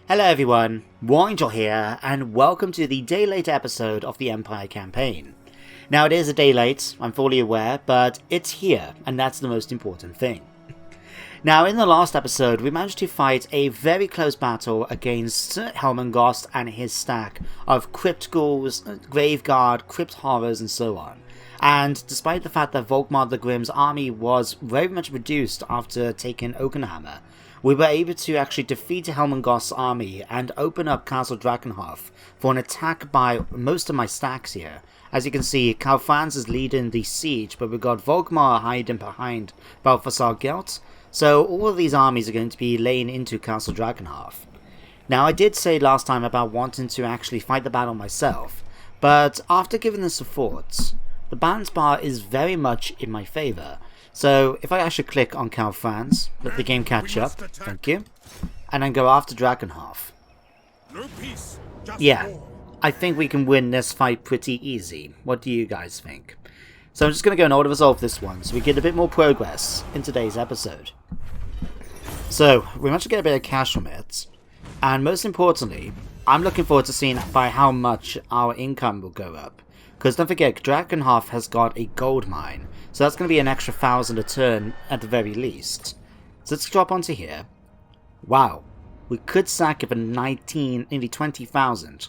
Hello everyone, Warangel here, and welcome to the day late episode of the Empire campaign. Now it is a day late, I'm fully aware, but it's here, and that's the most important thing. Now in the last episode, we managed to fight a very close battle against Helmengast and his stack of Crypt Ghouls, Graveguard, Crypt Horrors, and so on. And despite the fact that Volkmar the Grimm's army was very much reduced after taking Oakenhammer, we were able to actually defeat Helmengast's army and open up Castle Drakenhof for an attack by most of my stacks here. As you can see, Karl Franz is leading the siege, but we've got Volkmar hiding behind Balthasar Gelt, so all of these armies are going to be laying into Castle Drakenhof. Now I did say last time about wanting to actually fight the battle myself, but after giving the support, the balance bar is very much in my favour. So if I actually click on Karl Franz, let the game catch up, thank you, and then go after Drakenhof. Yeah, I think we can win this fight pretty easy. What do you guys think? So I'm just going to go and auto-resolve this one so we get a bit more progress in today's episode. So, we managed to get a bit of cash from it, and most importantly, I'm looking forward to seeing by how much our income will go up. Because don't forget, Drakenhof has got a gold mine, so that's going to be an extra 1,000 a turn at the very least. So let's drop onto here. Wow, we could sack it for 19, nearly 20,000.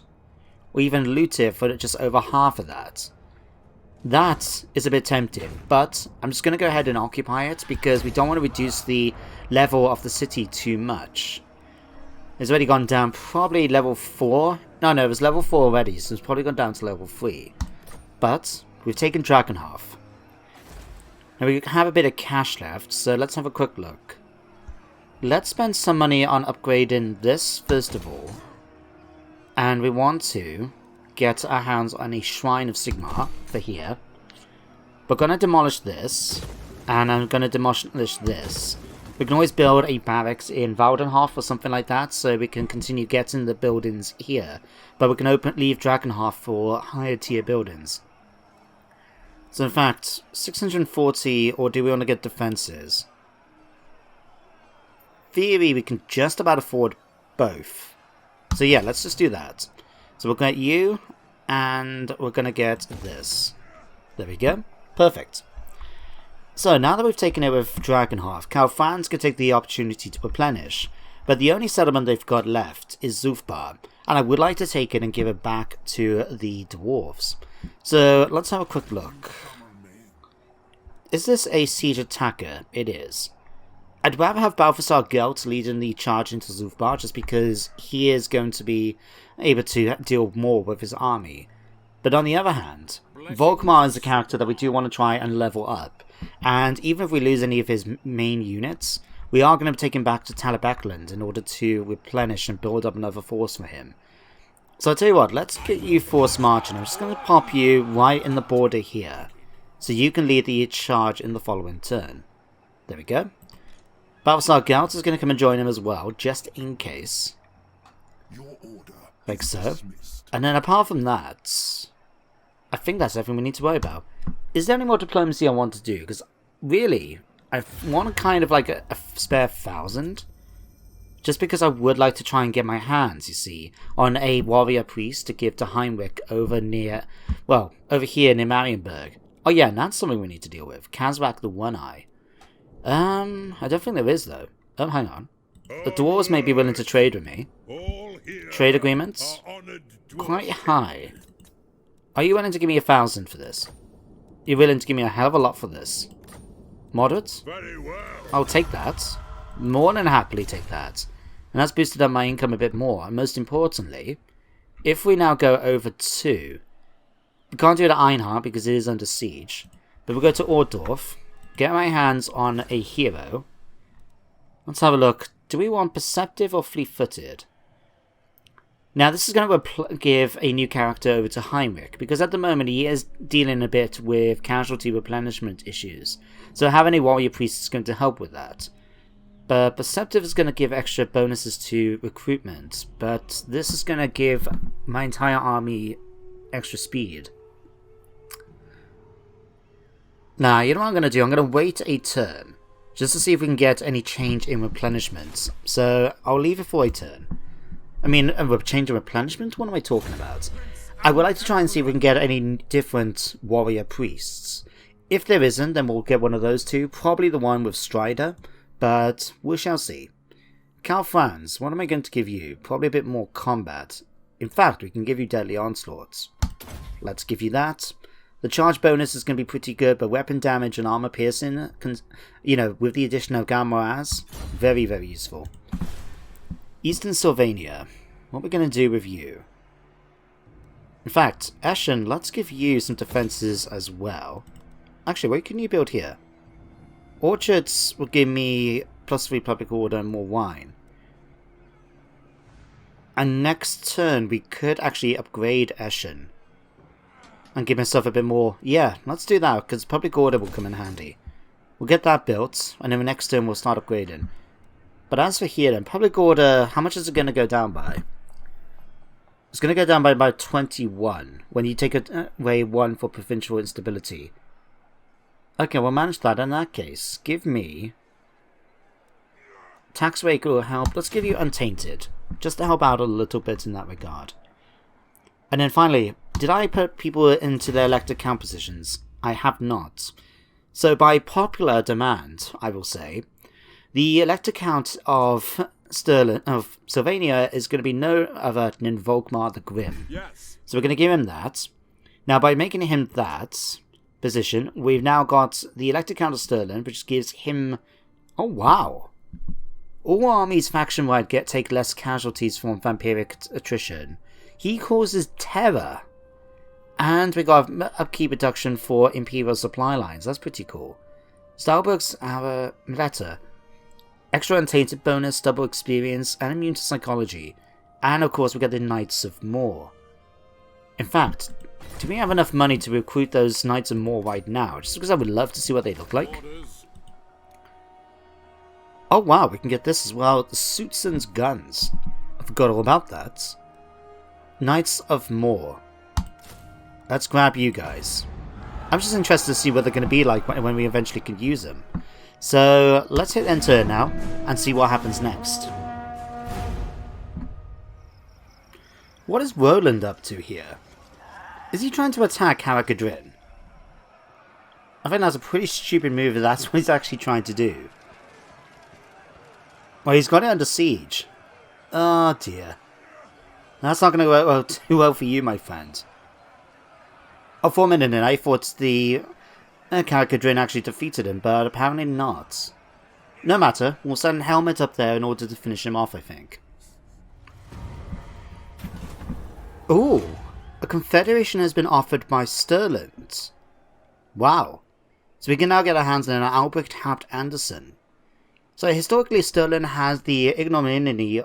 Or even loot it for just over half of that. That is a bit tempting, but I'm just going to go ahead and occupy it because we don't want to reduce the level of the city too much. It's already gone down probably level 4. No, it was level 4 already, so it's probably gone down to level 3. But we've taken Drakenhof. Now we have a bit of cash left, so let's have a quick look. Let's spend some money on upgrading this first of all. And we want to get our hands on a Shrine of Sigmar for here. We're going to demolish this, and I'm going to demolish this. We can always build a barracks in Waldenhof or something like that, so we can continue getting the buildings here. But we can leave Drakenhof for higher tier buildings. So in fact, 640, or do we want to get defenses? Theory, we can just about afford both. So yeah, let's just do that. So we'll get you, and we're going to get this. There we go. Perfect. So now that we've taken over Drakenhof, Karl Franz can take the opportunity to replenish. But the only settlement they've got left is Zufbar, and I would like to take it and give it back to the dwarves. So let's have a quick look. Is this a siege attacker? It is. I'd rather have Balthasar Gelt leading the charge into Zufbar just because he is going to be able to deal more with his army. But on the other hand, Volkmar is a character that we do want to try and level up. And even if we lose any of his main units, we are going to take him back to Talabecland in order to replenish and build up another force for him. So I'll tell you what, let's get you force marching. I'm just going to pop you right in the border here, so you can lead the charge in the following turn. There we go. Balthasar Gelt is going to come and join him as well, just in case. Like so. And then apart from that, I think that's everything we need to worry about. Is there any more diplomacy I want to do? Because really, I want kind of like a spare 1,000. Just because I would like to try and get my hands, you see, on a warrior priest to give to Heinrich over near, well, over here near Marienburg. Oh yeah, and that's something we need to deal with. Kazrak the One-Eye. I don't think there is though. Oh, hang on. The dwarves may be willing to trade with me. Trade agreements? Quite high. Are you willing to give me 1,000 for this? You're willing to give me a hell of a lot for this. Moderate? I'll take that. More than happily take that. And that's boosted up my income a bit more. And most importantly, if we now go over to... We can't do it at Einhard because it is under siege. But we'll go to Ordorf. Get my hands on a hero. Let's have a look. Do we want Perceptive or Fleet-Footed? Now this is going to give a new character over to Heinrich, because at the moment he is dealing a bit with casualty replenishment issues. So having a warrior priest is going to help with that. But Perceptive is going to give extra bonuses to recruitment, but this is going to give my entire army extra speed. Now, you know what I'm going to do? I'm going to wait a turn, just to see if we can get any change in replenishments. So, I'll leave it for a turn. I mean, a change of replenishment? What am I talking about? I would like to try and see if we can get any different warrior priests. If there isn't, then we'll get one of those two. Probably the one with Strider, but we shall see. Karl Franz, what am I going to give you? Probably a bit more combat. In fact, we can give you Deadly Onslaughts. Let's give you that. The charge bonus is going to be pretty good, but weapon damage and armor piercing, you know, with the addition of Gamma, very, very useful. Eastern Sylvania, what are we going to do with you? In fact, Eschen, let's give you some defenses as well. Actually, what can you build here? Orchards will give me +3 public order and more wine. And next turn, we could actually upgrade Eschen. And give myself a bit more... Yeah, let's do that, because public order will come in handy. We'll get that built, and then the next turn we'll start upgrading. But as for here then, public order, how much is it going to go down by? It's going to go down by about 21, when you take away 1 for provincial instability. Okay, we'll manage that in that case. Give me... Tax rate will help. Let's give you Untainted, just to help out a little bit in that regard. And then finally, did I put people into their elected count positions? I have not. So by popular demand, I will say, the elected count of Sylvania is going to be no other than Volkmar the Grim. Yes. So we're going to give him that. Now by making him that position, we've now got the elected count of Stirland, which gives him... Oh wow! All armies faction-wide take less casualties from vampiric attrition. He causes terror. And we got upkeep reduction for Imperial supply lines. That's pretty cool. Starbucks, our letter. Extra Untainted bonus, double experience, and immune to psychology. And of course we get the Knights of More. In fact, do we have enough money to recruit those Knights of More right now? Just because I would love to see what they look like. Oh wow, we can get this as well. The Suitson's Guns. I forgot all about that. Knights of More. Let's grab you guys. I'm just interested to see what they're going to be like when we eventually can use them. So let's hit enter now and see what happens next. What is Roland up to here? Is he trying to attack Harakadrin? I think that's a pretty stupid move if that's what he's actually trying to do. Well, he's got it under siege. Oh dear. That's not going to go too well for you, my friend. Oh, for a minute, I thought the Harakadrin actually defeated him, but apparently not. No matter, we'll send Helmet up there in order to finish him off, I think. Ooh, a confederation has been offered by Stirland. Wow. So we can now get our hands on Albrecht Haupt Anderson. So historically, Stirland has the ignominy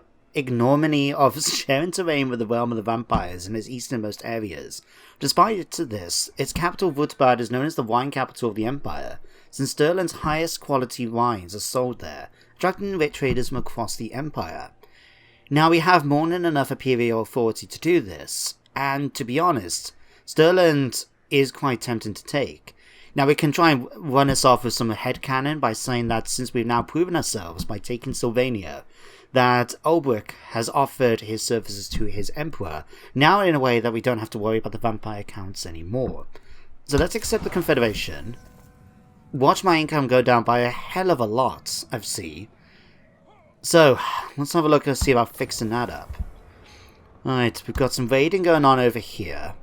of sharing terrain with the realm of the vampires in its easternmost areas. Despite this, its capital Wutbad is known as the wine capital of the empire, since Stirland's highest quality wines are sold there, attracting rich traders from across the empire. Now we have more than enough imperial authority to do this, and to be honest, Stirland is quite tempting to take. Now we can try and run us off with some headcanon by saying that since we've now proven ourselves by taking Sylvania, that Ulbrich has offered his services to his emperor, now in a way that we don't have to worry about the vampire counts anymore. So let's accept the confederation. Watch my income go down by a hell of a lot, I see. So, let's have a look and see about fixing that up. Alright, we've got some raiding going on over here.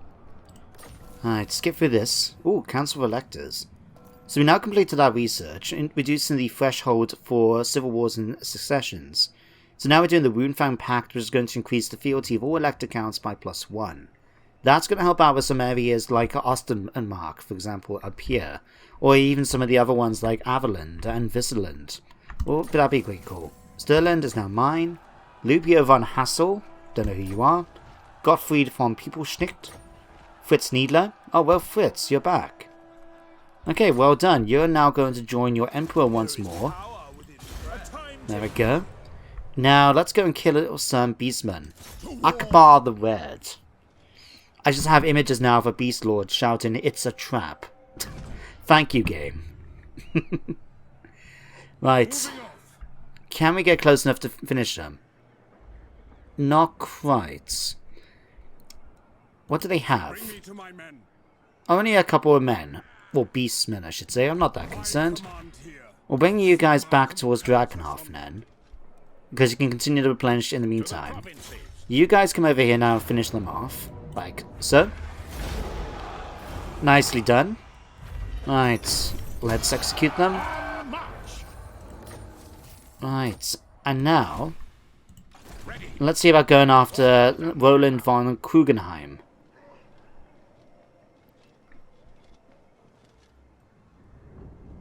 Alright, skip through this. Ooh, Council of Electors. So we now completed our research, reducing the threshold for civil wars and successions. So now we're doing the Woundfang Pact, which is going to increase the fealty of all elector counts by +1. That's going to help out with some areas like Ostermark, for example, up here. Or even some of the other ones like Averland and Visserland. Oh, but that'd be quite cool. Stirland is now mine. Lubio von Hassel, don't know who you are. Gottfried von Peopleschnicht. Fritz Niedler. Oh, well, Fritz, you're back. Okay, well done. You're now going to join your emperor once more. There we go. Now, let's go and kill little son Beastman. Akbar the Red. I just have images now of a Beast Lord shouting, "It's a trap." Thank you, game. Right. Can we get close enough to finish them? Not quite. What do they have? Only a couple of men. Well, beastmen, I should say. I'm not that concerned. We'll bring you guys back towards Drakenhof then. Because you can continue to replenish in the meantime. You guys come over here now and finish them off. Like so. Nicely done. Right. Let's execute them. Right. And now, let's see about going after Roland von Krugenheim.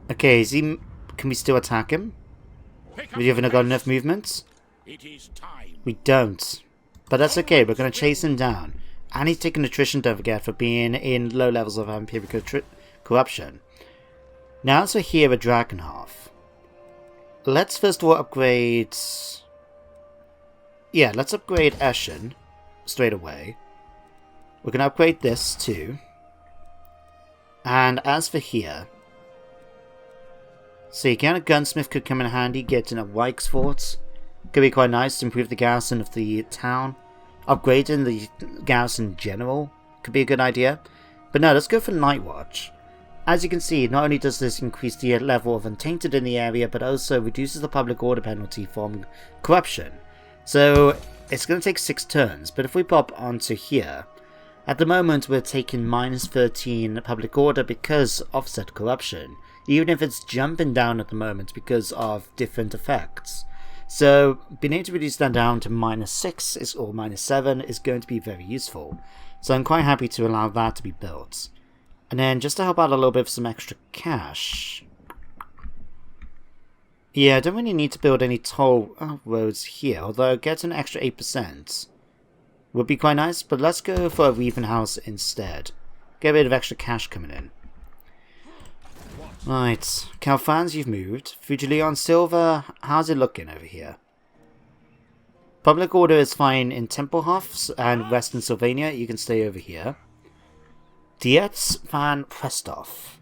Okay, can we still attack him? We haven't got enough movement? We don't. But that's okay, we're going to chase him down. And he's taking attrition, don't forget, for being in low levels of empirical corruption. Now as we're here at Drakenhof, let's first of all upgrade... Yeah, let's upgrade Eschen straight away. We're going to upgrade this too. And as for here... So again, a gunsmith could come in handy, getting a Reichsfort. Could be quite nice to improve the garrison of the town. Upgrading the garrison in general could be a good idea. But no, let's go for Night Watch. As you can see, not only does this increase the level of Untainted in the area, but also reduces the public order penalty from corruption. So it's going to take 6 turns, but if we pop onto here, at the moment we're taking -13 public order because of said corruption. Even if it's jumping down at the moment because of different effects. So being able to reduce that down to -6 or -7 is going to be very useful. So I'm quite happy to allow that to be built. And then just to help out a little bit of some extra cash. Yeah, I don't really need to build any toll roads here, although getting an extra 8% would be quite nice. But let's go for a Reven House instead. Get a bit of extra cash coming in. Right, Karl Franz, you've moved. Fujileon Silver, how's it looking over here? Public order is fine in Tempelhof and Western Sylvania. You can stay over here. Dietz van Prestov.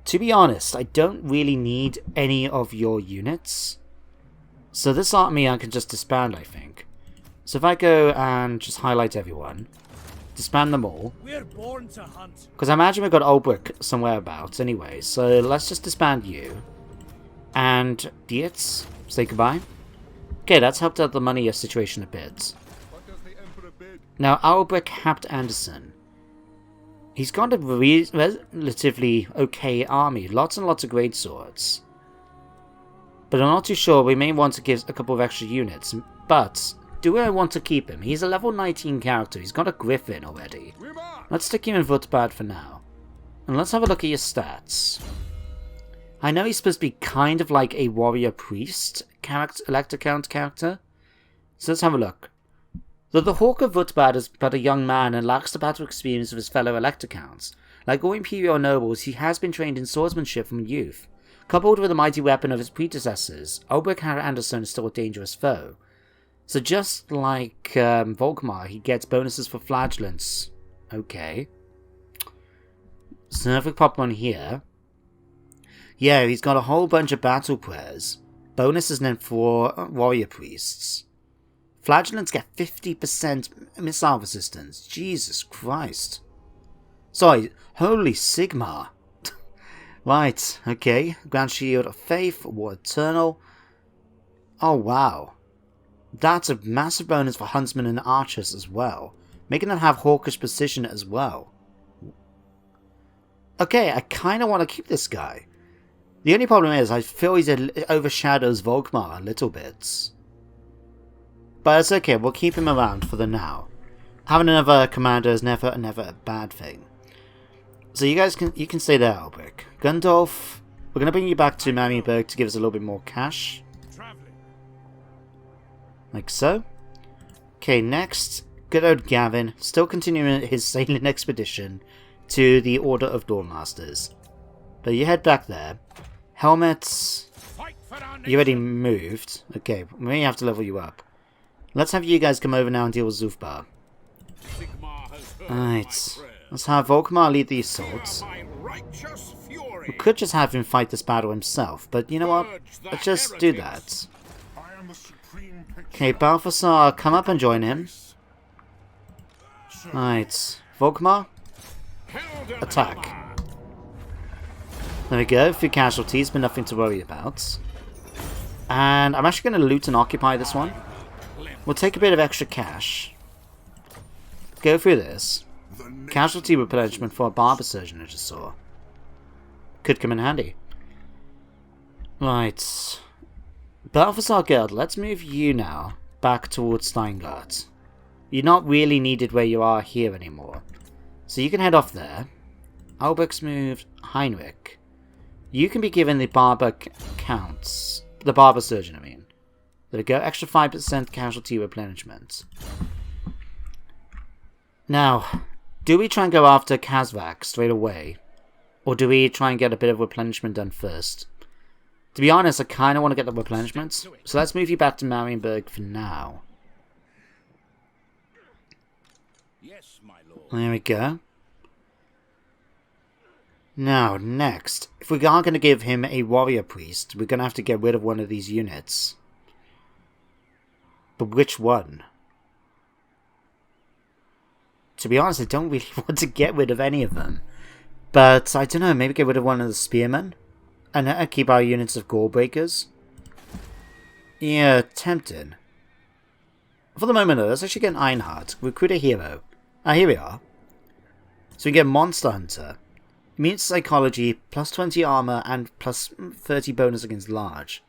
To be honest, I don't really need any of your units. So this army I can just disband, I think. So if I go and just highlight everyone. Disband them all. Because I imagine we've got Ulbrich somewhere about anyway. So let's just disband you. And Dietz, say goodbye. Okay, that's helped out the money situation a bit. Now, Ulbrich Hapt Anderson. He's got a relatively okay army. Lots and lots of great swords. But I'm not too sure. We may want to give a couple of extra units. But... do I want to keep him? He's a level 19 character. He's got a Griffin already. Let's stick him in Wutbad for now. And let's have a look at your stats. I know he's supposed to be kind of like a warrior priest elector count character. So let's have a look. Though the Hawk of Wutbad is but a young man and lacks the battle experience of his fellow elector counts, like all imperial nobles, he has been trained in swordsmanship from youth. Coupled with the mighty weapon of his predecessors, Ulbrich Anderson is still a dangerous foe. So just like Volkmar, he gets bonuses for flagellants. Okay. So if we pop one here. Yeah, he's got a whole bunch of battle prayers. Bonuses then for warrior priests. Flagellants get 50% missile resistance. Jesus Christ. Sorry, holy Sigmar. Right, okay. Grand Shield of Faith, War Eternal. Oh wow. That's a massive bonus for huntsmen and archers as well, making them have hawkish precision as well. Okay, I kind of want to keep this guy. The only problem is I feel he overshadows Volkmar a little bit. But it's okay, we'll keep him around for the now. Having another commander is never a bad thing. So you guys can stay there, Ulbrich. Gundolf, we're going to bring you back to Marienburg to give us a little bit more cash. Like so. Okay, next, good old Gavin, still continuing his sailing expedition to the Order of Doormasters. But you head back there. Helmets, you already moved. Okay, we may have to level you up. Let's have you guys come over now and deal with Zufbar. Alright, let's have Volkmar lead the assaults. We could just have him fight this battle himself, but you know what? Let's just do that. Okay, Balthasar, come up and join him. Right. Volkmar, attack. There we go, a few casualties, but nothing to worry about. And I'm actually going to loot and occupy this one. We'll take a bit of extra cash. Go through this. Casualty replenishment for a barber surgeon I just saw. Could come in handy. Right. Balthasar Guild, let's move you now back towards Steingart. You're not really needed where you are here anymore. So you can head off there. Albert's moved Heinrich. You can be given the barber counts. The barber surgeon, I mean. There we go, extra 5% casualty replenishment. Now, do we try and go after Kazvak straight away? Or do we try and get a bit of replenishment done first? To be honest, I kind of want to get the replenishment. So let's move you back to Marienburg for now. Yes, my lord. There we go. Now, next. If we are going to give him a warrior priest, we're going to have to get rid of one of these units. But which one? To be honest, I don't really want to get rid of any of them. But, I don't know, maybe get rid of one of the spearmen? And keep our units of gore breakers? Yeah, tempting. For the moment though, let's actually get an Einhard. Recruit a hero. Ah, here we are. So we get Monster Hunter. Immune Psychology, plus 20 armor, and plus 30 bonus against large.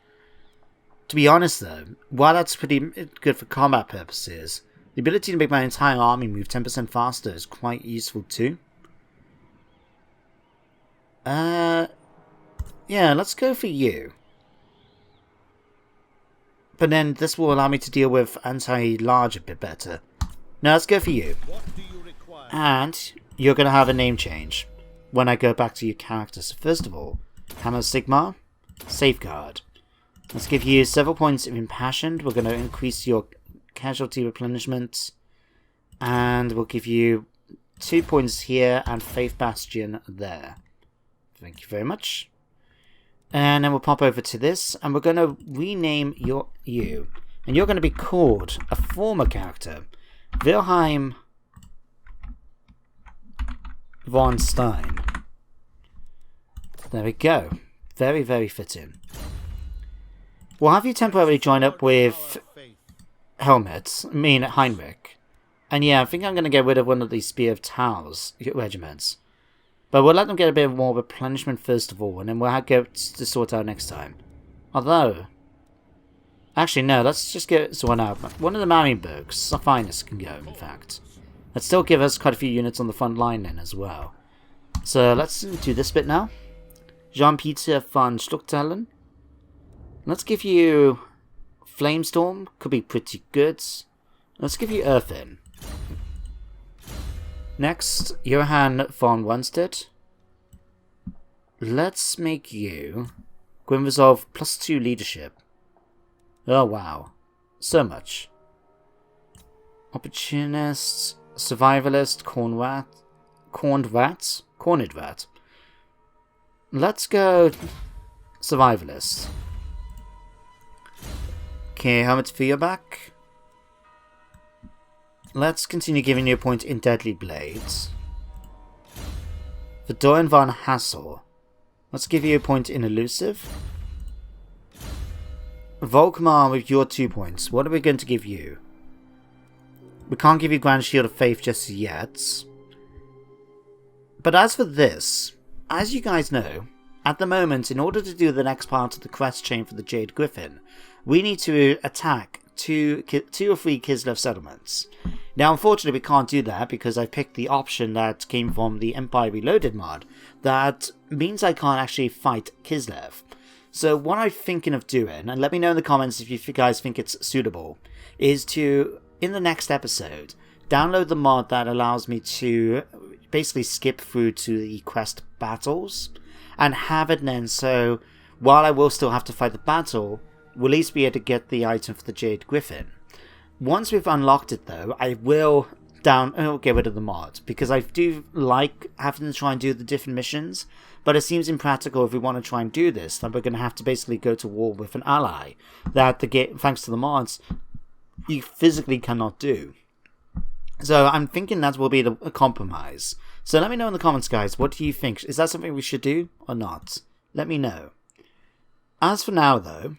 To be honest though, while that's pretty good for combat purposes, the ability to make my entire army move 10% faster is quite useful too. Yeah, let's go for you. But then this will allow me to deal with anti-large a bit better. Now let's go for you. And you're going to have a name change when I go back to your characters. So first of all, Hammer Sigmar, Safeguard. Let's give you several points of Impassioned. We're going to increase your casualty replenishment. And we'll give you 2 points here and Faith Bastion there. Thank you very much. And then we'll pop over to this, and we're going to rename you. And you're going to be called a former character, Wilhelm von Stein. There we go. Very, very fitting. We'll have you temporarily join up with Heinrich. And yeah, I think I'm going to get rid of one of these Spear of Towers regiments. But we'll let them get a bit more replenishment first of all, and then we'll go to sort out next time. Although... Actually, no, let's just get this one out. One of the Marienburgs, the finest, can go, in fact. Let's still give us quite a few units on the front line then as well. So let's do this bit now. Jean-Peter von Schluchtalen. Let's give you... Flamestorm, could be pretty good. Let's give you Earthen. Next, Johann von Runstedt. Let's make you Grim Resolve +2 leadership. Oh wow. So much. Opportunist, Survivalist, Corned Rat. Let's go Survivalist. Okay, helmet for your back. Let's continue giving you a point in Deadly Blades. For Doran von Hassel, let's give you a point in Elusive. Volkmar with your 2 points. What are we going to give you? We can't give you Grand Shield of Faith just yet. But as for this, as you guys know, at the moment, in order to do the next part of the quest chain for the Jade Griffin, we need to attack two or three Kislev settlements. Now, unfortunately, we can't do that because I picked the option that came from the Empire Reloaded mod. That means I can't actually fight Kislev. So what I'm thinking of doing, and let me know in the comments if you guys think it's suitable, is to, in the next episode, download the mod that allows me to basically skip through to the quest battles, and have it then so, while I will still have to fight the battle, we'll at least be able to get the item for the Jade Griffin. Once we've unlocked it though, I will get rid of the mod, because I do like having to try and do the different missions, but it seems impractical if we want to try and do this, that we're going to have to basically go to war with an ally, that thanks to the mods, you physically cannot do. So I'm thinking that will be a compromise. So let me know in the comments, guys, what do you think? Is that something we should do or not? Let me know. As for now, though,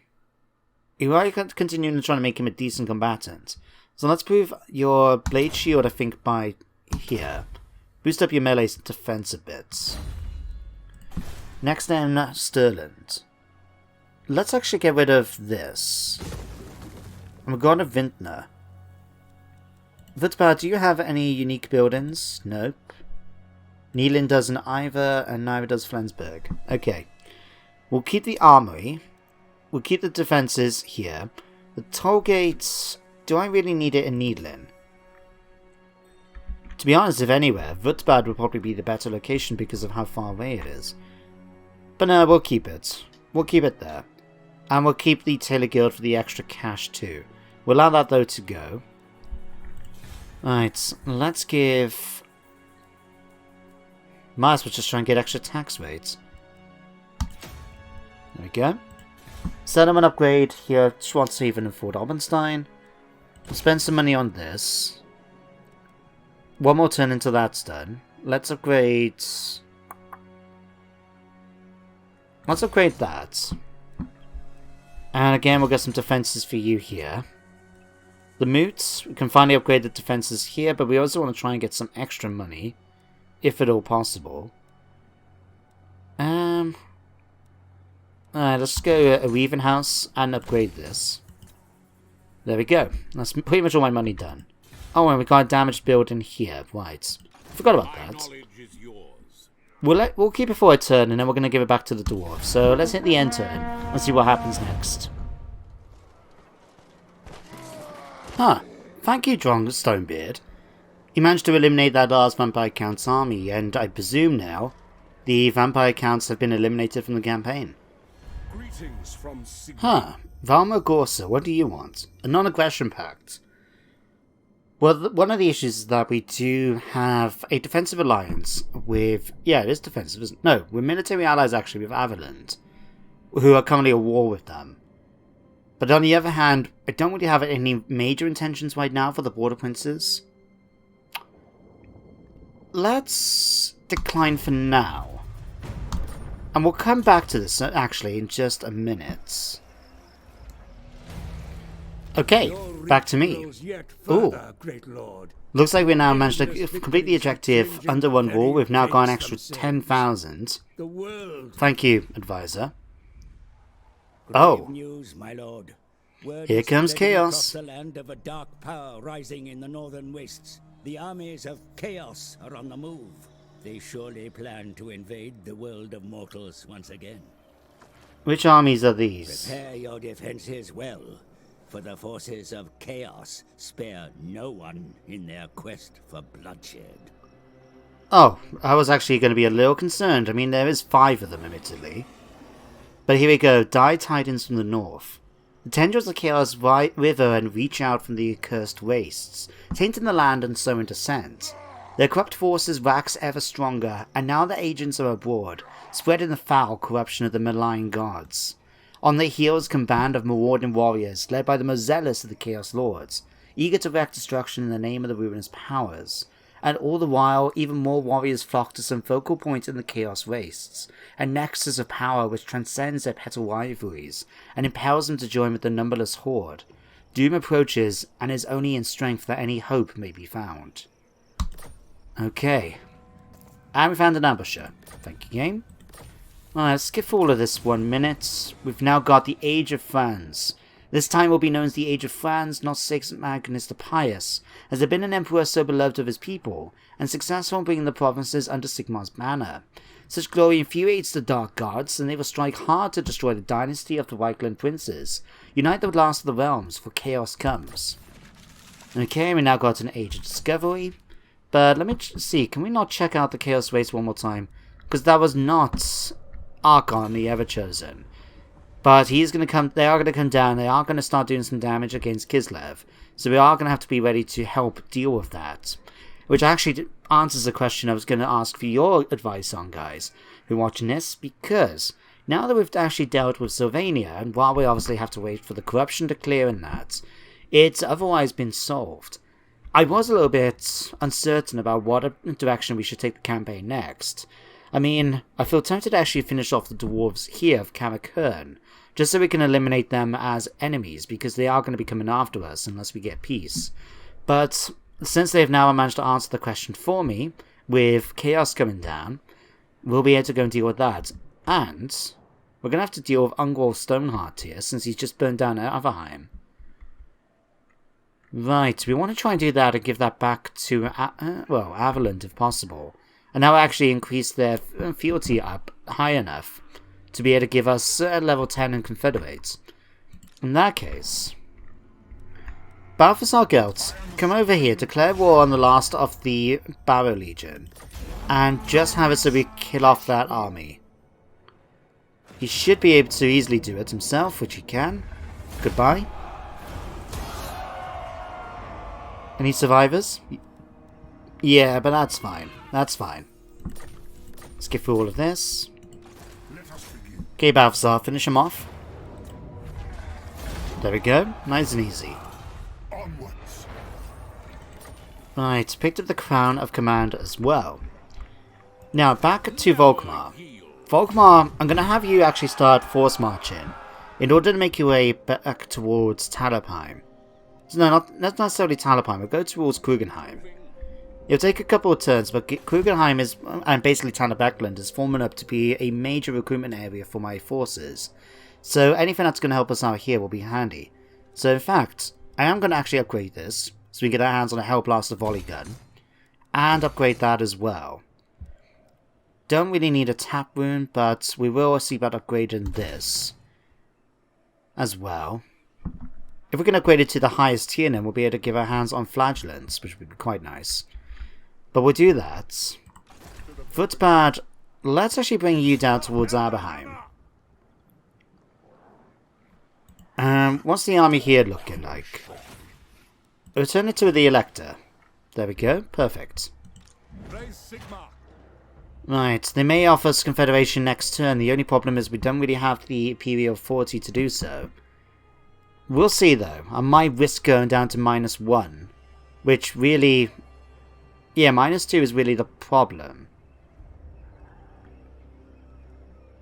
you are continuing to try to make him a decent combatant. So let's prove your blade shield, I think, by here. Boost up your melee defense a bit. Next then, Stirland. Let's actually get rid of this. And we're going to Vintner. Vutbar, do you have any unique buildings? Nope. Neelin doesn't either, and neither does Flensburg. Okay. We'll keep the armory. We'll keep the defenses here. The toll gates... Do I really need it in Needlin? To be honest, if anywhere, Vutbad would probably be the better location because of how far away it is. But no, we'll keep it. We'll keep it there. And we'll keep the Tailor Guild for the extra cash too. We'll allow that though to go. Right, let's give... Might as well just try and get extra tax rates. There we go. Settlement upgrade here, Schwarzhaven and Fort Albenstein. We'll spend some money on this. One more turn until that's done. Let's upgrade... Let's upgrade that. And again, we'll get some defenses for you here. The Moots, we can finally upgrade the defenses here, but we also want to try and get some extra money, if at all possible. Alright, let's go a Weaving House and upgrade this. There we go. That's pretty much all my money done. Oh, and we got a damaged building here. Right. Forgot about that. We'll keep it for a turn, and then we're going to give it back to the dwarf. So let's hit the end turn and see what happens next. Huh. Thank you, Drong Stonebeard. You managed to eliminate that last Vampire Count's army, and I presume now the Vampire Counts have been eliminated from the campaign. Greetings from Huh. Valma Gorsa, what do you want? A non-aggression pact. Well, one of the issues is that we do have a defensive alliance with... Yeah, it is defensive, isn't it? No, we're military allies actually with Averland, who are currently at war with them. But on the other hand, I don't really have any major intentions right now for the Border Princes. Let's decline for now. And we'll come back to this, actually, in just a minute. Okay, back to me. Ooh. Looks like we now managed to complete the objective under one rule. We've now got an extra 10,000. Thank you, advisor. Oh. News, my lord. Here comes chaos. The land of a dark power rising in the northern wastes. The armies of chaos are on the move. They surely plan to invade the world of mortals once again. Which armies are these? Prepare your defenses well, for the forces of chaos spare no one in their quest for bloodshed. Oh, I was actually going to be a little concerned. I mean, there is 5 of them, admittedly. But here we go. Die Titans from the north. The tendrils of chaos river and reach out from the accursed wastes, tainting the land and sowing dissent. Their corrupt forces wax ever stronger, and now the agents are abroad, spreading the foul corruption of the malign gods. On their heels come band of marauding warriors, led by the most zealous of the Chaos Lords, eager to wreak destruction in the name of the ruinous powers. And all the while, even more warriors flock to some focal point in the Chaos Wastes, a nexus of power which transcends their petty rivalries, and impels them to join with the numberless horde. Doom approaches, and is only in strength that any hope may be found. Okay. And we found an ambusher. Thank you, game. Alright, let's skip all of this 1 minute. We've now got the Age of Franz. This time will be known as the Age of Franz, not St. Magnus the Pious, as there been an emperor so beloved of his people, and successful in bringing the provinces under Sigmar's banner. Such glory infuriates the dark gods, and they will strike hard to destroy the dynasty of the Reichland princes. Unite the last of the realms, for chaos comes. Okay, we now got an Age of Discovery. But let me see, can we not check out the Chaos Waste one more time? Because that was not Archon the ever chosen. But he's going to come, they are going to come down, they are going to start doing some damage against Kislev. So we are going to have to be ready to help deal with that. Which actually answers the question I was going to ask for your advice on, guys, who are watching this. Because now that we've actually dealt with Sylvania, and while we obviously have to wait for the corruption to clear in that, it's otherwise been solved. I was a little bit uncertain about what direction we should take the campaign next. I mean, I feel tempted to actually finish off the dwarves here of Kamakern, just so we can eliminate them as enemies, because they are going to be coming after us unless we get peace. But since they've now managed to answer the question for me, with chaos coming down, we'll be able to go and deal with that. And we're going to have to deal with Ungwolf Stoneheart here, since he's just burned down Overhaul. Right, we want to try and do that and give that back to, Avaland if possible. And now actually increase their fealty up high enough to be able to give us level 10 and Confederates. In that case, Balthasar Gelt, come over here, declare war on the last of the Barrow Legion, and just have it so we kill off that army. He should be able to easily do it himself, which he can. Goodbye. Any survivors? Yeah, but that's fine. That's fine. Let's get through all of this. Okay, Balthasar, finish him off. There we go. Nice and easy. Right, picked up the Crown of Command as well. Now, back to Volkmar. Volkmar, I'm going to have you actually start force marching in order to make your way back towards Talabheim. So no, not necessarily Talabheim, but go towards Krugenheim. It'll take a couple of turns, but Krugenheim is, and basically Talabheim is forming up to be a major recruitment area for my forces. So anything that's going to help us out here will be handy. So in fact, I am going to actually upgrade this, so we get our hands on a Hellblaster volley gun. And upgrade that as well. Don't really need a tap rune, but we will see about upgrading this as well. If we can upgrade it to the highest tier, then we'll be able to give our hands on flagellants, which would be quite nice. But we'll do that. Footpad, let's actually bring you down towards Aberheim. What's the army here looking like? Return it to the Elector. There we go, perfect. Right, they may offer us Confederation next turn. The only problem is we don't really have the Imperial authority to do so. We'll see though. I might risk going down to -1. Which really... yeah, -2 is really the problem.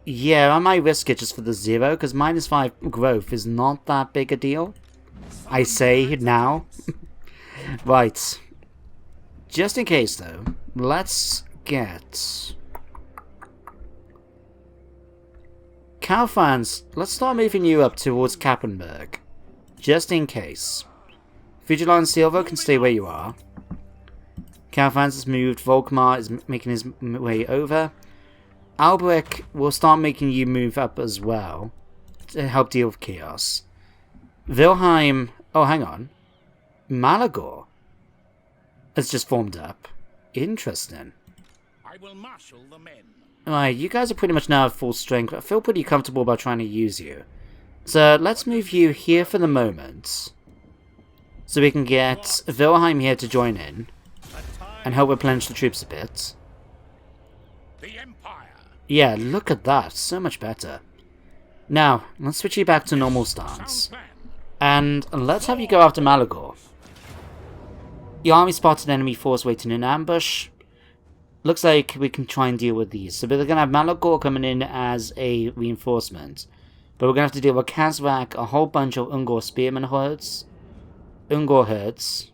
Yeah, I might risk it just for the 0, because -5 growth is not that big a deal. I say now. Right. Just in case though, let's get... Karl Franz, let's start moving you up towards Kappenberg. Just in case. Vigilon Silva can stay where you are. Karl Franz has moved. Volkmar is making his way over. Albrecht will start making you move up as well to help deal with chaos. Wilhelm... oh, hang on. Malagor has just formed up. Interesting. I will marshal the men. Alright, you guys are pretty much now at full strength. I feel pretty comfortable about trying to use you. So let's move you here for the moment. So we can get Wilhelm here to join in. And help replenish the troops a bit. The Empire. Yeah, look at that. So much better. Now, let's switch you back to normal stance. And let's have you go after Malagor. Your army spotted an enemy force waiting in ambush. Looks like we can try and deal with these. So we're going to have Malagor coming in as a reinforcement. But we're going to have to deal with Kazrak, a whole bunch of Ungor spearmen herds. Ungor herds.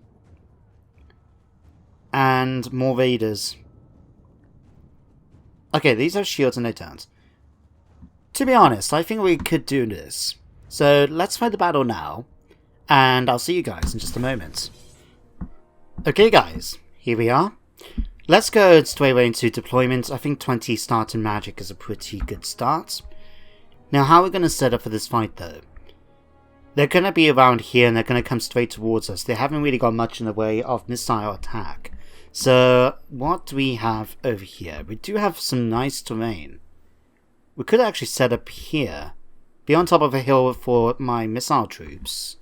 And more raiders. Okay, these have shields and no towns. To be honest, I think we could do this. So let's fight the battle now. And I'll see you guys in just a moment. Okay guys, here we are. Let's go straight away into deployment. I think 20 starting magic is a pretty good start. Now how are we going to set up for this fight though? They're going to be around here and they're going to come straight towards us. They haven't really got much in the way of missile attack. So what do we have over here? We do have some nice terrain. We could actually set up here. Be on top of a hill for my missile troops.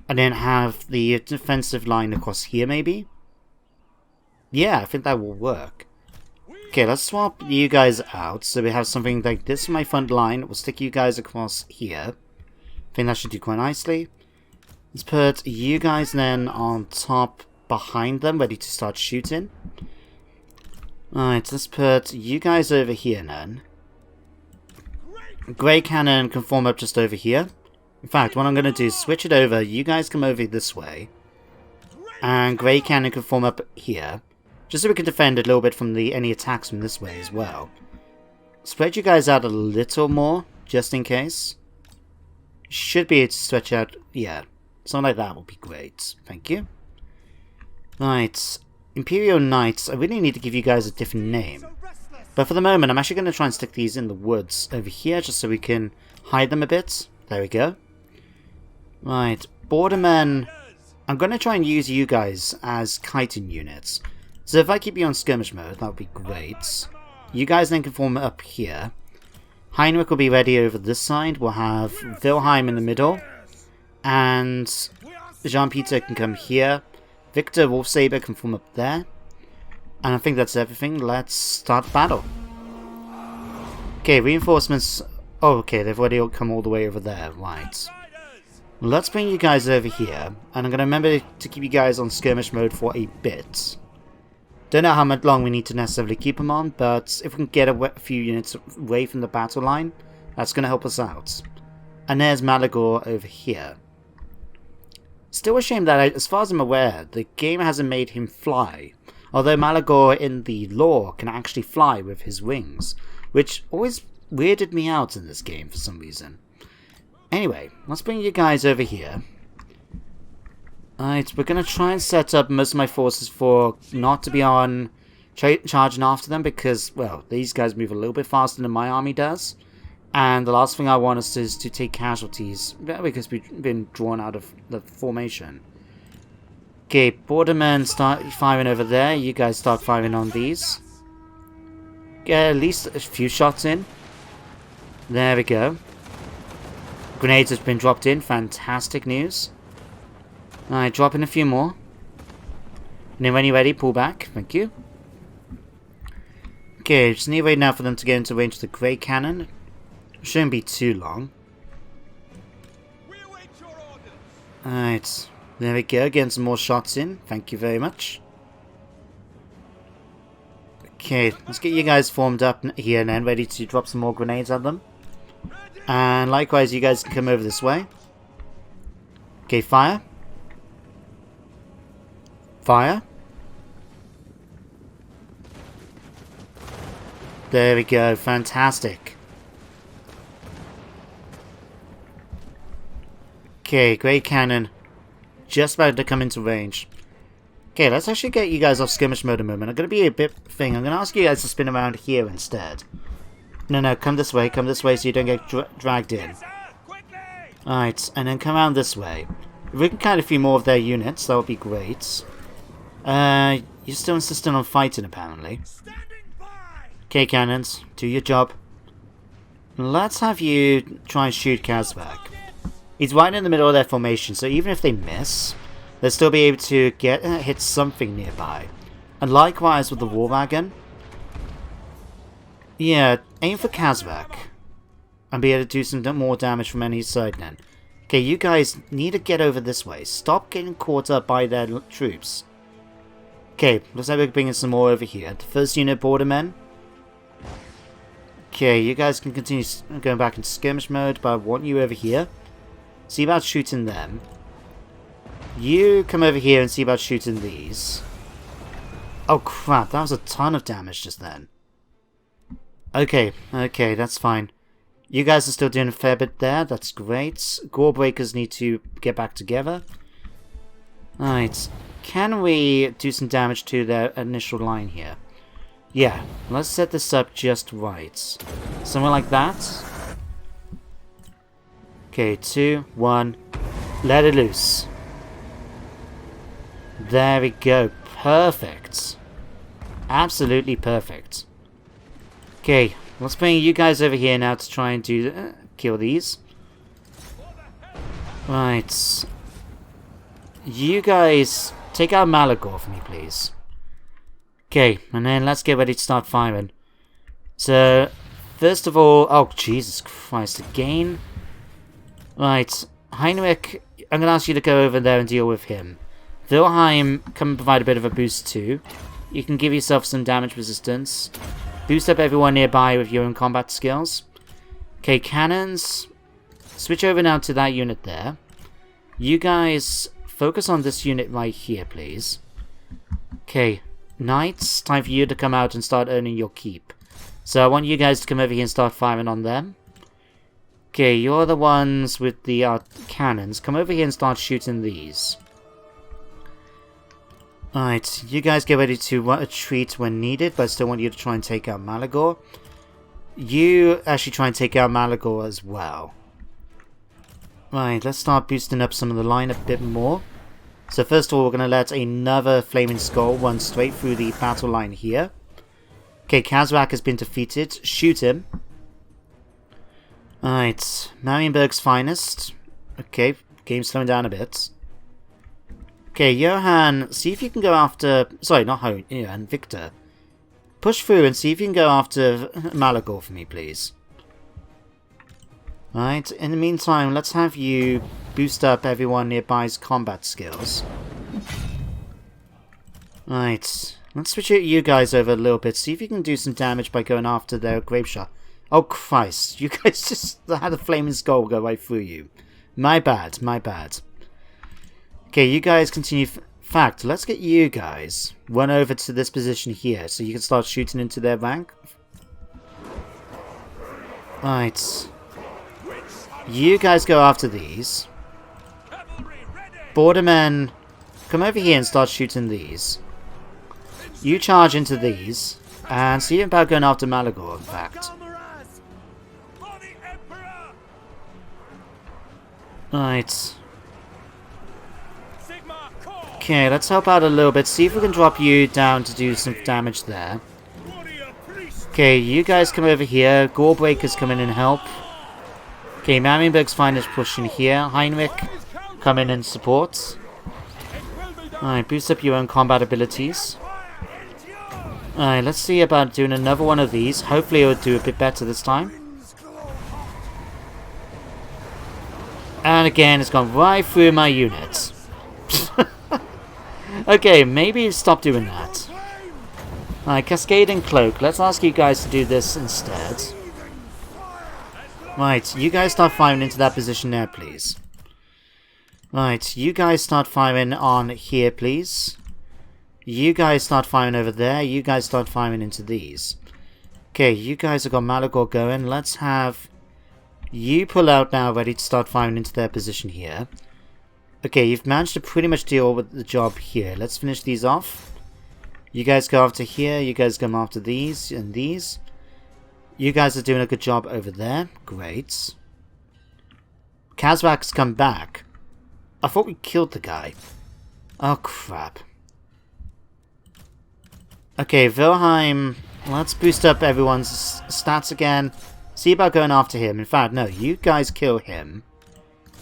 And then have the defensive line across here maybe? Yeah, I think that will work. Okay, let's swap you guys out. So we have something like this in my front line. We'll stick you guys across here. I think that should do quite nicely. Let's put you guys then on top behind them, ready to start shooting. Alright, let's put you guys over here then. Grey Cannon can form up just over here. In fact, what I'm going to do is switch it over. You guys come over this way. And Grey Cannon can form up here. Just so we can defend a little bit from any attacks from this way as well. Spread you guys out a little more, just in case. Should be able to stretch out, yeah. Something like that would be great. Thank you. Right. Imperial Knights. I really need to give you guys a different name. But for the moment, I'm actually going to try and stick these in the woods over here, just so we can hide them a bit. There we go. Right. Bordermen. I'm going to try and use you guys as chitin units. So if I keep you on skirmish mode, that would be great. You guys then can form up here. Heinrich will be ready over this side. We'll have Wilhelm in the middle. And Jean-Peter can come here. Victor Wolfsaber can form up there. And I think that's everything. Let's start the battle. Okay, reinforcements. Oh, okay, they've already come all the way over there. Right. Let's bring you guys over here. And I'm going to remember to keep you guys on skirmish mode for a bit. Don't know how much long we need to necessarily keep them on, but if we can get a few units away from the battle line, that's going to help us out. And there's Malagor over here. Still a shame that, as far as I'm aware, the game hasn't made him fly. Although Malagor in the lore can actually fly with his wings, which always weirded me out in this game for some reason. Anyway, let's bring you guys over here. Alright, we're going to try and set up most of my forces for not to be on charging after them because, well, these guys move a little bit faster than my army does. And the last thing I want is to take casualties because we've been drawn out of the formation. Okay, Bordermen start firing over there. You guys start firing on these. Get at least a few shots in. There we go. Grenades have been dropped in. Fantastic news. Alright, drop in a few more. And then when you're ready, pull back. Thank you. Okay, just need to wait now for them to get into range of the Grey Cannon. Shouldn't be too long. Alright, there we go. Getting some more shots in. Thank you very much. Okay, let's get you guys formed up here and then, ready to drop some more grenades at them. And likewise, you guys can come over this way. Okay, fire. Fire. There we go. Fantastic. Okay, Grey Cannon. Just about to come into range. Okay, let's actually get you guys off skirmish mode a moment. I'm going to be a bit thing. I'm going to ask you guys to spin around here instead. No, come this way so you don't get dragged in. Alright, and then come around this way. If we can count a few more of their units, that would be great. You're still insisting on fighting, apparently. Okay, cannons, do your job. Let's have you try and shoot Kazbek. He's right in the middle of their formation, so even if they miss, they'll still be able to hit something nearby. And likewise with the War Wagon. Yeah, aim for Kazbek. And be able to do some more damage from any side then. Okay, you guys need to get over this way. Stop getting caught up by their troops. Okay, looks like we're bringing some more over here. The first unit Bordermen. Okay, you guys can continue going back into skirmish mode, but I want you over here. See about shooting them. You come over here and see about shooting these. Oh crap, that was a ton of damage just then. Okay, that's fine. You guys are still doing a fair bit there, that's great. Gore Breakers need to get back together. Alright, can we do some damage to their initial line here? Yeah, let's set this up just right. Somewhere like that. Okay, 2, 1, let it loose. There we go, perfect. Absolutely perfect. Okay, let's bring you guys over here now to try and do kill these. Right. You guys take out Malagor for me, please. Okay, and then let's get ready to start firing. So, first of all, oh Jesus Christ, again. Right, Heinrich, I'm going to ask you to go over there and deal with him. Wilhelm, come and provide a bit of a boost too. You can give yourself some damage resistance. Boost up everyone nearby with your own combat skills. Okay, cannons. Switch over now to that unit there. You guys focus on this unit right here, please. Okay, knights, time for you to come out and start earning your keep. So I want you guys to come over here and start firing on them. Okay, you're the ones with the cannons. Come over here and start shooting these. Alright, you guys get ready to retreat when needed, but I still want you to try and take out Malagor. You actually try and take out Malagor as well. Right, let's start boosting up some of the line a bit more. So first of all, we're going to let another Flaming Skull run straight through the battle line here. Okay, Kazrak has been defeated. Shoot him. Alright, Marienburg's finest. Okay, game's slowing down a bit. Okay, Johann, see if you can go after... Sorry, not Johann, Victor. Push through and see if you can go after Malagor for me, please. Right, in the meantime, let's have you boost up everyone nearby's combat skills. Right, let's switch you guys over a little bit, see if you can do some damage by going after their Graveshot. Oh Christ, you guys just had a Flaming Skull go right through you. My bad, my bad. Okay, you guys continue. Fact, let's get you guys run over to this position here so you can start shooting into their rank. Right. You guys go after these. Bordermen, come over here and start shooting these. You charge into these. And see about going after Malagor, in fact. Right. Okay, let's help out a little bit. See if we can drop you down to do some damage there. Okay, you guys come over here. Gorebreakers come in and help. Okay, Marienburg's finest pushing here. Heinrich, come in and support. Alright, boost up your own combat abilities. Alright, let's see about doing another one of these. Hopefully it'll do a bit better this time. And again, it's gone right through my unit. Okay, maybe stop doing that. Alright, Cascade and Cloak. Let's ask you guys to do this instead. Right, you guys start firing into that position there, please. Right, you guys start firing on here, please. You guys start firing over there. You guys start firing into these. Okay, you guys have got Malagor going. Let's have you pull out now, ready to start firing into their position here. Okay, you've managed to pretty much deal with the job here. Let's finish these off. You guys go after here. You guys come after these and these. You guys are doing a good job over there. Great. Kazrak's come back. I thought we killed the guy. Oh, crap. Okay, Wilhelm. Let's boost up everyone's stats again. See about going after him. In fact, no, you guys kill him.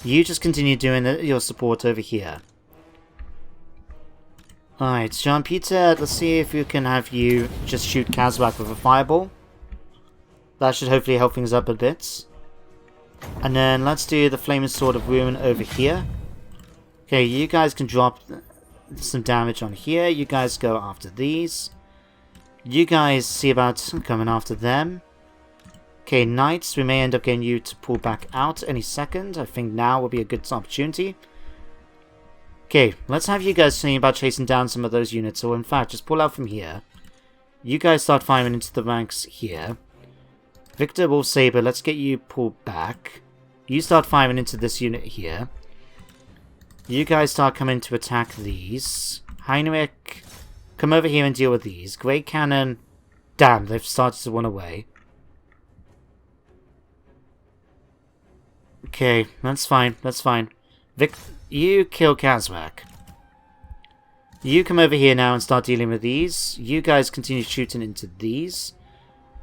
You just continue doing your support over here. Alright, Jean-Peter, let's see if we can have you just shoot Kazrak with a fireball. That should hopefully help things up a bit. And then let's do the Flaming Sword of Ruin over here. Okay, you guys can drop some damage on here. You guys go after these. You guys see about coming after them. Okay, Knights, we may end up getting you to pull back out any second. I think now will be a good opportunity. Okay, let's have you guys think about chasing down some of those units. Or in fact, just pull out from here. You guys start firing into the ranks here. Victor, Wolf Saber, let's get you pulled back. You start firing into this unit here. You guys start coming to attack these. Heinrich, come over here and deal with these. Great Cannon, damn, they've started to run away. Okay, that's fine, that's fine. Vic, you kill Kazrak. You come over here now and start dealing with these. You guys continue shooting into these.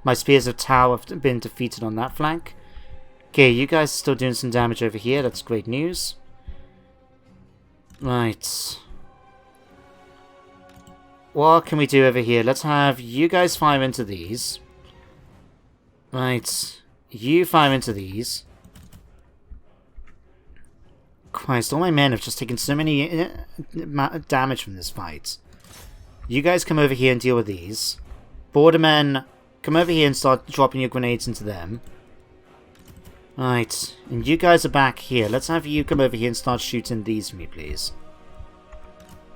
My Spears of Tau have been defeated on that flank. Okay, you guys are still doing some damage over here. That's great news. Right. What can we do over here? Let's have you guys fire into these. Right. You fire into these. Christ, all my men have just taken so many damage from this fight. You guys come over here and deal with these. Bordermen, come over here and start dropping your grenades into them. Right, and you guys are back here. Let's have you come over here and start shooting these for me, please.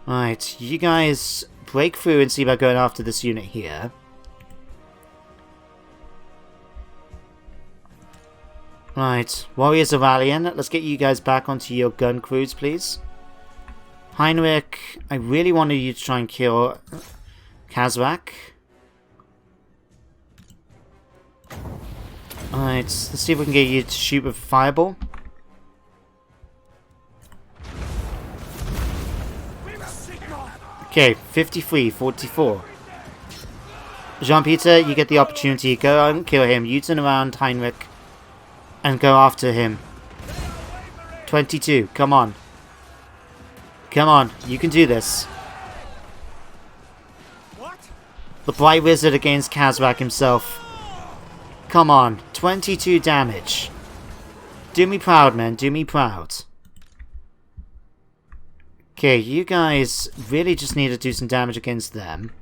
Right, you guys break through and see about going after this unit here. Right, warriors are rallying. Let's get you guys back onto your gun crews, please. Heinrich, I really wanted you to try and kill Kazrak. Alright, let's see if we can get you to shoot with a fireball. Okay, 53-44. Jean-Peter, you get the opportunity. Go and kill him. You turn around, Heinrich, and go after him. 22, come on. Come on, you can do this. What? The Bright Wizard against Kazrak himself. Come on, 22 damage. Do me proud, man, do me proud. Okay, you guys really just need to do some damage against them.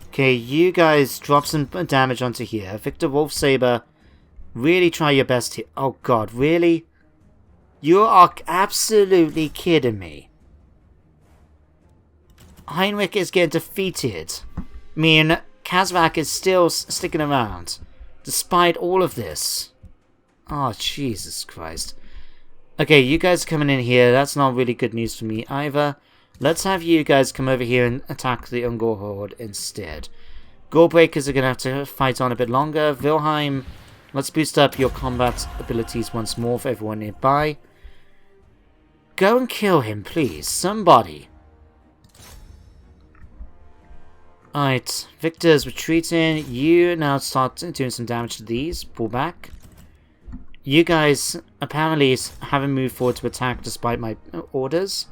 Okay, you guys drop some damage onto here. Victor Wolfsaber, really try your best here. Oh god, really? You are absolutely kidding me. Heinrich is getting defeated. I mean, Kazrak is still sticking around, despite all of this. Oh, Jesus Christ. Okay, you guys coming in here, that's not really good news for me either. Let's have you guys come over here and attack the Ungor Horde instead. Gorebreakers are going to have to fight on a bit longer. Wilhelm, let's boost up your combat abilities once more for everyone nearby. Go and kill him, please. Somebody. Alright, Victor's retreating. You now start doing some damage to these. Pull back. You guys apparently haven't moved forward to attack despite my orders.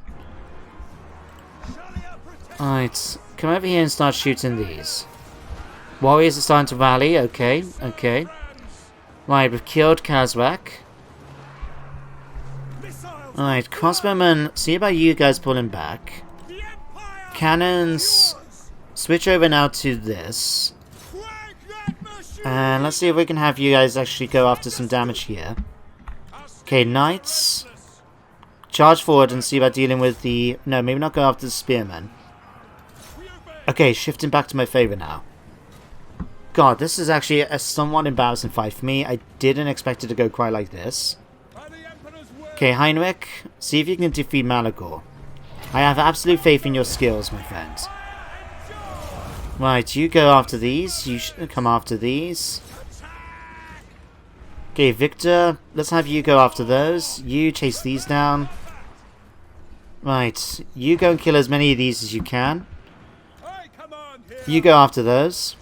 Alright, come over here and start shooting these. Warriors are starting to rally. Okay, okay. Right, we've killed Kazrak. Alright, crossbowmen, see about you guys pulling back. Cannons, switch over now to this. And let's see if we can have you guys actually go after some damage here. Okay, knights, charge forward and see about dealing with the... No, maybe not go after the spearmen. Okay, shifting back to my favour now. God, this is actually a somewhat embarrassing fight for me. I didn't expect it to go quite like this. Okay, Heinrich, see if you can defeat Malagor. I have absolute faith in your skills, my friend. Right, you go after these. You come after these. Okay, Victor, let's have you go after those. You chase these down. Right, you go and kill as many of these as you can. You go after those.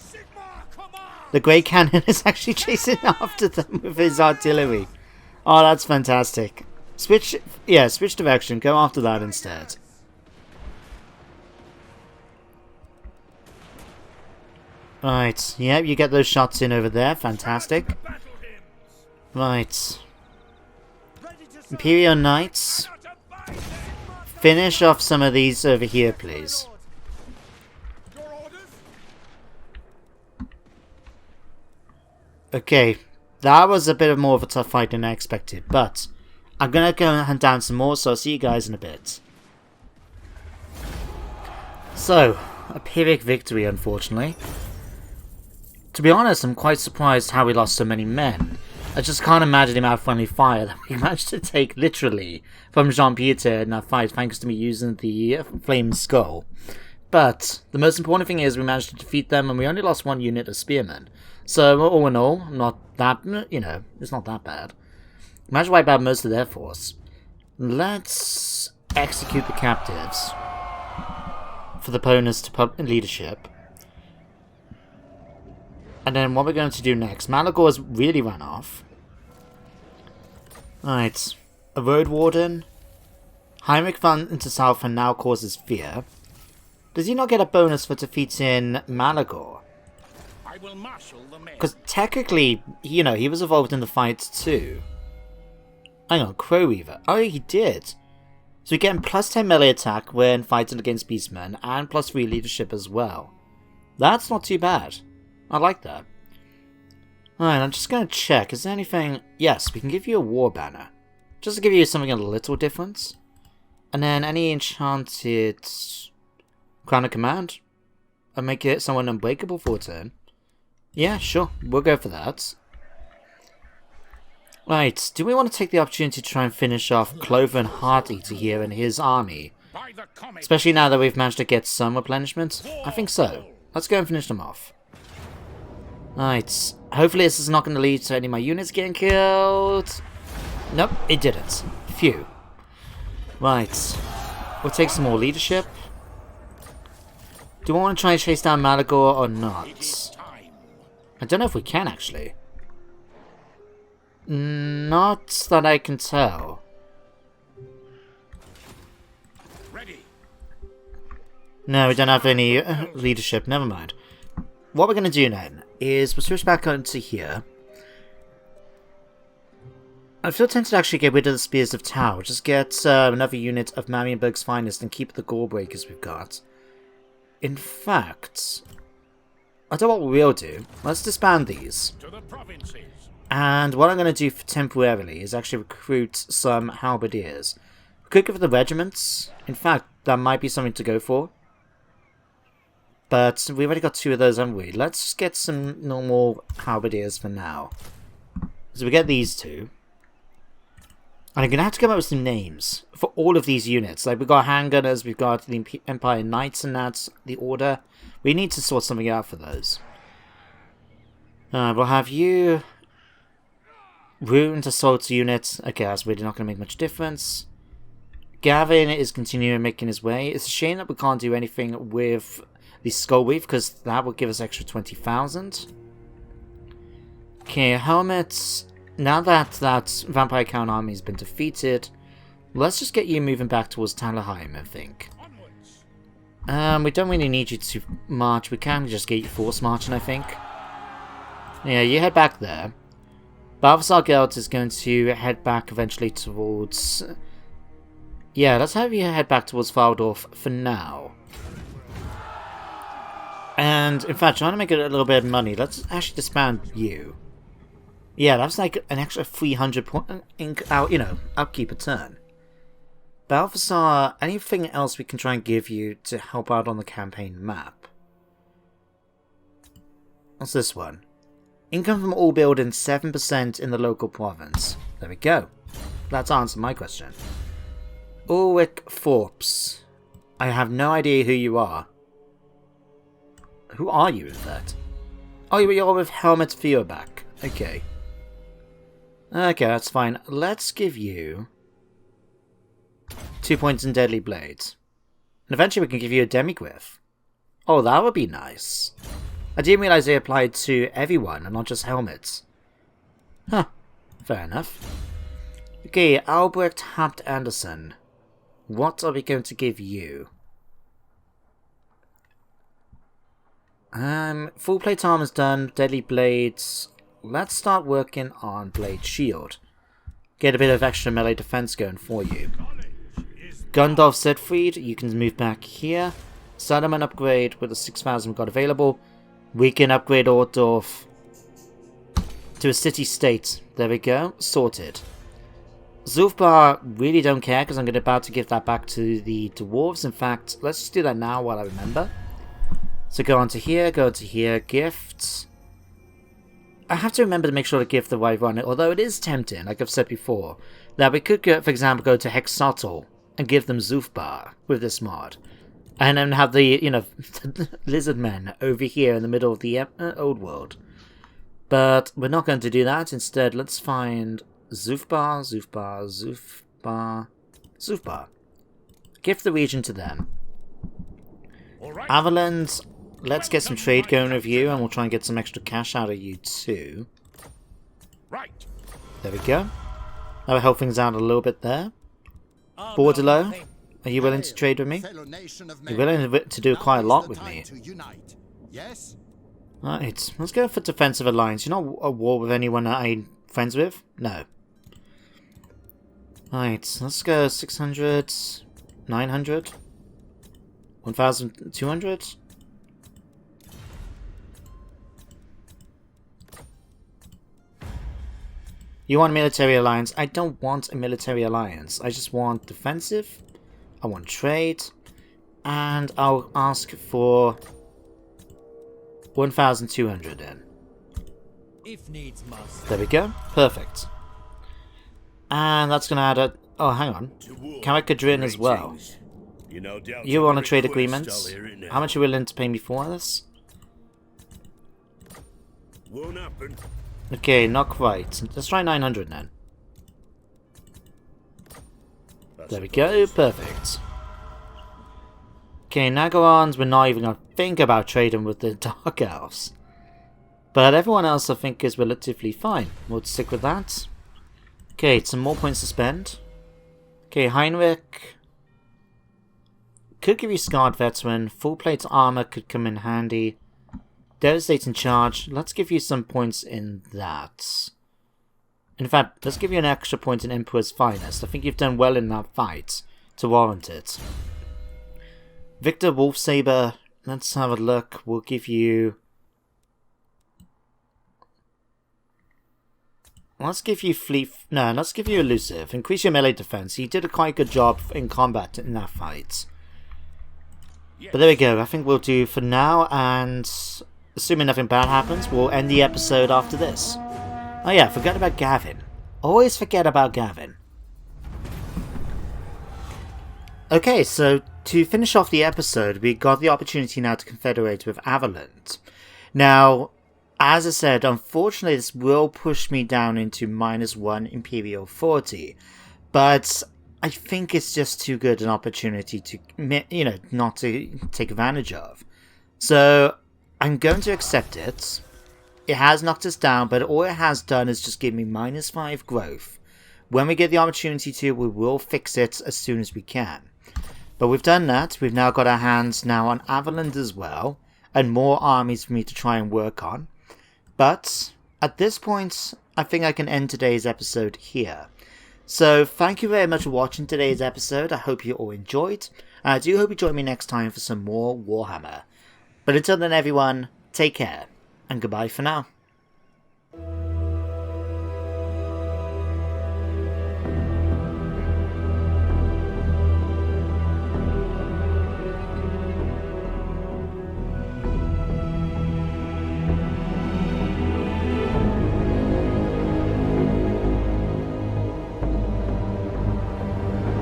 The Great Cannon is actually chasing after them with his artillery. Oh, that's fantastic. Switch direction. Go after that instead. Right, yep, you get those shots in over there. Fantastic. Right. Imperial Knights. Finish off some of these over here, please. Okay, that was a bit more of a tough fight than I expected, but I'm gonna go and hunt down some more, so I'll see you guys in a bit. So, a Pyrrhic victory, unfortunately. To be honest, I'm quite surprised how we lost so many men. I just can't imagine the amount of friendly fire that we managed to take, literally, from Jean-Peter in that fight, thanks to me using the Flame Skull. But, the most important thing is we managed to defeat them, and we only lost one unit of spearmen. So, all in all, not that, it's not that bad. Managed to wipe out most of their force. Let's execute the captives for the bonus to leadership. And then what we're going to do next. Malagor's really run off. Alright. A Road Warden. Heinrich van Intersaufen now causes fear. Does he not get a bonus for defeating Malagor? Because technically, he was involved in the fight too. Hang on, Crow Weaver. Oh, he did. So we're getting plus 10 melee attack when fighting against beastmen, and plus 3 leadership as well. That's not too bad. I like that. Alright, I'm just going to check. Is there anything... Yes, we can give you a war banner. Just to give you something a little different. And then any enchanted... Crown of Command? And make it someone unbreakable for a turn. Yeah, sure. We'll go for that. Right, do we want to take the opportunity to try and finish off Clover and Hearteater here and his army? Especially now that we've managed to get some replenishment? I think so. Let's go and finish them off. Right, hopefully this is not going to lead to any of my units getting killed. Nope, it didn't. Phew. Right, we'll take some more leadership. Do I want to try and chase down Malagor or not? I don't know if we can actually. Not that I can tell. No, we don't have any leadership. Never mind. What we're going to do then is we'll switch back onto here. I feel tempted to actually get rid of the Spears of Tau. Just get another unit of Marienburg's finest and keep the Gorebreakers we've got. In fact, I don't know what we'll do. Let's disband these. And what I'm going to do temporarily is actually recruit some halberdiers. We could go for the regiments. In fact, that might be something to go for. But we've already got 2 of those, haven't we? Let's just get some normal halberdiers for now. So we get these 2. And I'm going to have to come up with some names for all of these units. Like, we've got handgunners, we've got the Empire Knights, and that's the Order. We need to sort something out for those. We'll have you... Ruined Assault Unit. Okay, that's really not going to make much difference. Gavin is continuing making his way. It's a shame that we can't do anything with the Skullweave, because that would give us extra 20,000. Okay, Helmet. Now that that Vampire Count army has been defeated, let's just get you moving back towards Talheim, I think. We don't really need you to march. We can just get you force marching, I think. Yeah, you head back there. Balthasar Gelt is going to head back eventually towards... Yeah, let's have you head back towards Faldorf for now. And, in fact, trying to make it a little bit of money, let's actually disband you. Yeah, that's like an extra 300 upkeep a turn. Balthasar, anything else we can try and give you to help out on the campaign map? What's this one? Income from all buildings 7% in the local province. There we go. That's answered my question. Ulrich Forbes. I have no idea who you are. Who are you, in fact? Oh, you're with Helmet Feuerbach. Okay. Okay, that's fine. Let's give you 2 points in Deadly Blades. And eventually we can give you a Demigryph. Oh, that would be nice. I didn't realize they applied to everyone and not just helmets. Huh. Fair enough. Okay, Albrecht Habt Anderson. What are we going to give you? Full plate armor's done. Deadly Blades. Let's start working on Blade Shield. Get a bit of extra melee defense going for you. Gundolf Siegfried, you can move back here. Settlement upgrade with the 6,000 we've got available. We can upgrade Ortdorf to a city-state. There we go. Sorted. Zulfbar, really don't care because I'm about to give that back to the dwarves. In fact, let's just do that now while I remember. So go on to here, gifts. I have to remember to make sure to give the right one, although it is tempting, like I've said before, that we could, for example, go to Hexotl and give them Zulfbar with this mod. And then have the, lizard men over here in the middle of the old world. But we're not going to do that. Instead, let's find Zulfbar. Give the region to them. Avalanche, let's get some trade going with you, and we'll try and get some extra cash out of you too. Right. There we go. That'll help things out a little bit there. Bordello, are you willing to trade with me? You're willing to do quite a lot with me. Yes. Right, let's go for defensive alliance. You're not at war with anyone that I'm friends with? No. Right, let's go 600, 900, 1,200. You want military alliance? I don't want a military alliance. I just want defensive. I want trade. And I'll ask for 1,200 then. If needs must. There we go. Perfect. And that's going to add a... Oh, hang on. Karakadrin as well. You want a trade agreement? How much are you willing to pay me for this? Won't happen. Okay, not quite. Let's try 900 then. There we go. Perfect. Okay, Nagorans, we're not even going to think about trading with the Dark Elves. But everyone else I think is relatively fine. We'll stick with that. Okay, some more points to spend. Okay, Heinrich could give you Scarred Veteran. Full plate armor could come in handy. Devastating Charge. Let's give you some points in that. In fact, let's give you an extra point in Emperor's Finest. I think you've done well in that fight to warrant it. Victor Wolfsaber. Let's have a look. We'll give you... Let's give you let's give you Elusive. Increase your melee defense. You did a quite good job in combat in that fight. But there we go. I think we'll do for now, and assuming nothing bad happens, we'll end the episode after this. Oh yeah, forget about Gavin. Always forget about Gavin. Okay, so to finish off the episode, we got the opportunity now to confederate with Avaland. Now, as I said, unfortunately this will push me down into -1 Imperial 40, but I think it's just too good an opportunity to, not to take advantage of. So, I'm going to accept it. It has knocked us down, but all it has done is just give me -5 growth. When we get the opportunity to, we will fix it as soon as we can. But we've done that. We've now got our hands now on Avaland as well, and more armies for me to try and work on. But at this point, I think I can end today's episode here. So thank you very much for watching today's episode. I hope you all enjoyed. And I do hope you join me next time for some more Warhammer. But until then everyone, take care, and goodbye for now.